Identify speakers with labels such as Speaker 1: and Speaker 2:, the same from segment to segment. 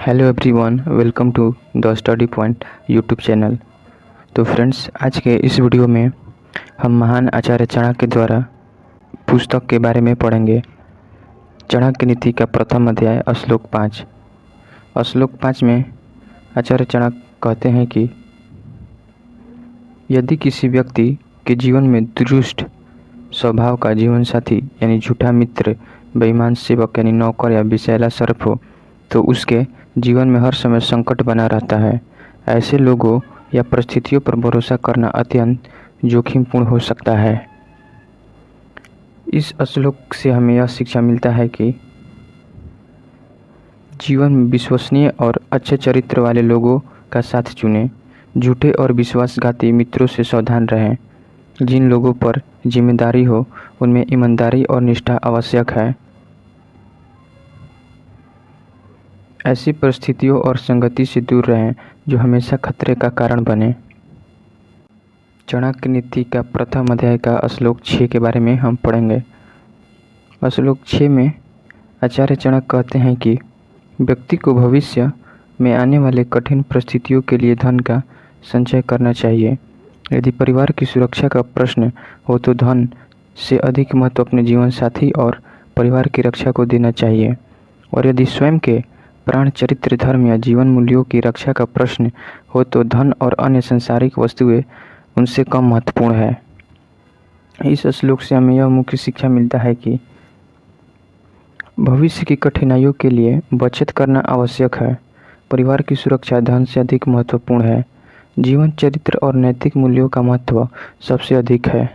Speaker 1: Hello everyone, welcome to the study point YouTube channel. तो friends, आज के इस वीडियो में हम महान आचार्य चाणक्य द्वारा पुस्तक के बारे में पढ़ेंगे। चाणक्य नीति का प्रथम अध्याय श्लोक 5। श्लोक 5 में आचार्य चाणक्य कहते हैं कि यदि किसी व्यक्ति के जीवन में दुष्ट स्वभाव का जीवन साथी यानी झूठा मित्र, बेईमान सेवक यानी नौकर या विषैला सर्प हो तो उसके जीवन में हर समय संकट बना रहता है। ऐसे लोगों या परिस्थितियों पर भरोसा करना अत्यंत जोखिमपूर्ण हो सकता है। इस श्लोक से हमें यह शिक्षा मिलता है कि जीवन में विश्वसनीय और अच्छे चरित्र वाले लोगों का साथ चुनें। झूठे और विश्वासघाती मित्रों से सावधान रहें। जिन लोगों पर जिम्मेदारी हो उनमें ईमानदारी और निष्ठा आवश्यक है। ऐसी परिस्थितियों और संगति से दूर रहें जो हमेशा खतरे का कारण बने। चाणक्य नीति का प्रथम अध्याय का श्लोक 6 के बारे में हम पढ़ेंगे। श्लोक 6 में आचार्य चाणक्य कहते हैं कि व्यक्ति को भविष्य में आने वाले कठिन परिस्थितियों के लिए धन का संचय करना चाहिए। यदि परिवार की सुरक्षा का प्रश्न हो तो धन से अधिक महत्व अपने जीवन साथी और परिवार की रक्षा को देना चाहिए। और यदि स्वयं के प्राण, चरित्र, धर्म या जीवन मूल्यों की रक्षा का प्रश्न हो तो धन और अन्य सांसारिक वस्तुएं उनसे कम महत्वपूर्ण है। इस श्लोक से हमें यह मुख्य शिक्षा मिलता है कि भविष्य की कठिनाइयों के लिए बचत करना आवश्यक है। परिवार की सुरक्षा धन से अधिक महत्वपूर्ण है। जीवन, चरित्र और नैतिक मूल्यों का महत्व सबसे अधिक है।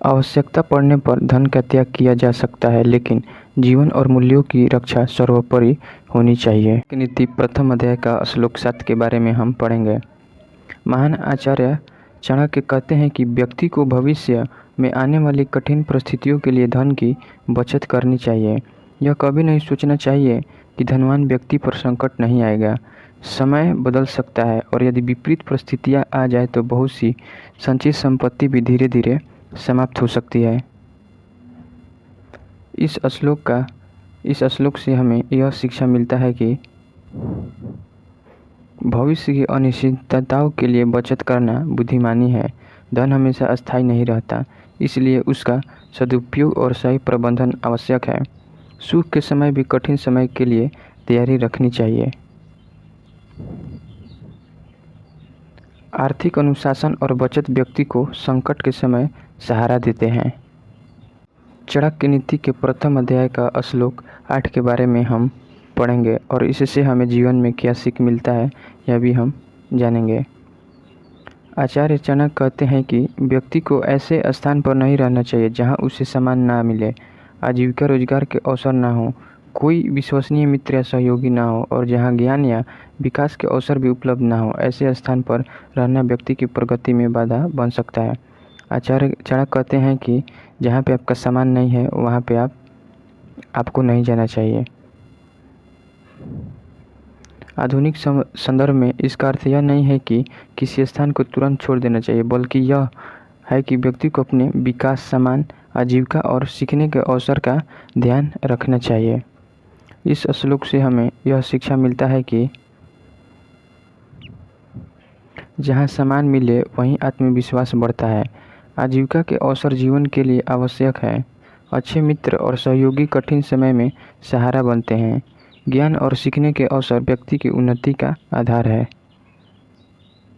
Speaker 1: आवश्यकता पड़ने पर धन का त्याग किया जा सकता है, लेकिन जीवन और मूल्यों की रक्षा सर्वोपरि होनी चाहिए। नीति प्रथम अध्याय का श्लोक 7 के बारे में हम पढ़ेंगे। महान आचार्य चाणक्य कहते हैं कि व्यक्ति को भविष्य में आने वाली कठिन परिस्थितियों के लिए धन की बचत करनी चाहिए। यह कभी नहीं सोचना चाहिए कि धनवान व्यक्ति पर संकट नहीं आएगा। समय बदल सकता है और यदि विपरीत परिस्थितियां आ जाए तो बहुत सी संचित संपत्ति भी धीरे धीरे समाप्त हो सकती है। इस श्लोक से हमें यह शिक्षा मिलता है कि भविष्य की अनिश्चितताओं के लिए बचत करना बुद्धिमानी है। धन हमेशा अस्थायी नहीं रहता, इसलिए उसका सदुपयोग और सही प्रबंधन आवश्यक है। सुख के समय भी कठिन समय के लिए तैयारी रखनी चाहिए। आर्थिक अनुशासन और बचत व्यक्ति को संकट के समय सहारा देते हैं। चाणक्य नीति के प्रथम अध्याय का श्लोक 8 के बारे में हम पढ़ेंगे और इससे हमें जीवन में क्या सीख मिलता है यह भी हम जानेंगे। आचार्य चाणक्य कहते हैं कि व्यक्ति को ऐसे स्थान पर नहीं रहना चाहिए जहां उसे सम्मान ना मिले, आजीविका रोजगार के अवसर ना हो, कोई विश्वसनीय मित्र या सहयोगी ना हो और जहां ज्ञान या विकास के अवसर भी उपलब्ध ना हो। ऐसे स्थान पर रहना व्यक्ति की प्रगति में बाधा बन सकता है। आचार्य चाणक्य कहते हैं कि जहाँ पे आपका सामान नहीं है वहाँ पे आपको नहीं जाना चाहिए। आधुनिक संदर्भ में इसका अर्थ यह नहीं है कि किसी स्थान को तुरंत छोड़ देना चाहिए, बल्कि यह है कि व्यक्ति को अपने विकास, सम्मान, आजीविका और सीखने के अवसर का ध्यान रखना चाहिए। इस श्लोक से हमें यह शिक्षा मिलता है कि जहाँ सम्मान मिले वहीं आत्मविश्वास बढ़ता है। आजीविका के अवसर जीवन के लिए आवश्यक है। अच्छे मित्र और सहयोगी कठिन समय में सहारा बनते हैं। ज्ञान और सीखने के अवसर व्यक्ति की उन्नति का आधार है।